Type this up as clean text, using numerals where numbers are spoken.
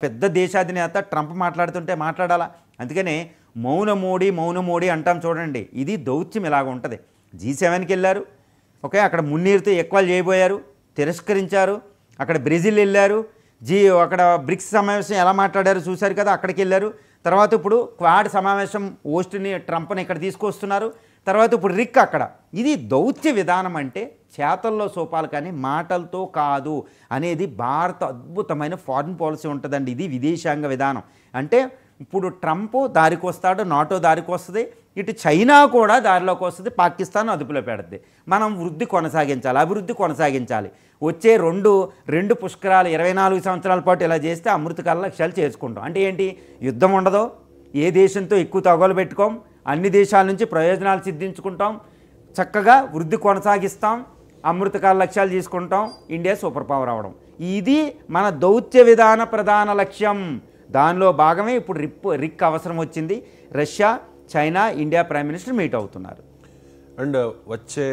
పెద్ద దేశాధినేత ట్రంప్ మాట్లాడుతుంటే మాట్లాడాలా. అందుకనే మౌన మోడీ అంటాం చూడండి. ఇది దౌత్యం ఇలాగ ఉంటుంది. G7కి వెళ్ళారు, ఓకే, అక్కడ మున్నీరుతో ఎక్కువలు చేయబోయారు, తిరస్కరించారు. అక్కడ బ్రెజిల్ వెళ్ళారు, అక్కడ బ్రిక్స్ సమావేశం ఎలా మాట్లాడారు చూశారు కదా, అక్కడికి వెళ్ళారు. తర్వాత ఇప్పుడు క్వాడ్ సమావేశం హోస్ట్ని ట్రంప్ని ఇక్కడ తీసుకొస్తున్నారు. తర్వాత ఇప్పుడు రిక్ అక్కడ. ఇది దౌత్య విధానం అంటే చేతల్లో సోపాలు కానీ మాటలతో కాదు అనేది భారత అద్భుతమైన ఫారిన్ పాలసీ ఉంటుందండి. ఇది విదేశాంగ విధానం. అంటే ఇప్పుడు ట్రంప్ దారికి వస్తాడు, నాటో దారికి వస్తుంది, ఇటు చైనా కూడా దారిలోకి వస్తుంది, పాకిస్తాన్ అదుపులో పెడుతుంది. మనం వృద్ధి కొనసాగించాలి, అభివృద్ధి కొనసాగించాలి. వచ్చే రెండు పుష్కరాలు 24 సంవత్సరాల పాటు ఇలా చేస్తే అమృతకాల లక్ష్యాలు చేసుకుంటాం. అంటే ఏంటి? యుద్ధం ఉండదు, ఏ దేశంతో ఎక్కువ తగలు పెట్టుకోం, అన్ని దేశాల నుంచి ప్రయోజనాలు సిద్ధించుకుంటాం, చక్కగా వృద్ధి కొనసాగిస్తాం, అమృతకాల లక్ష్యాలు తీసుకుంటాం, ఇండియా సూపర్ పవర్ అవడం. ఇది మన దౌత్య విధాన ప్రధాన లక్ష్యం. దానిలో భాగమే ఇప్పుడు రిక్ అవసరం వచ్చింది. Russia, China, India prime minister meet అవుతున్నారు. అండ్ వచ్చే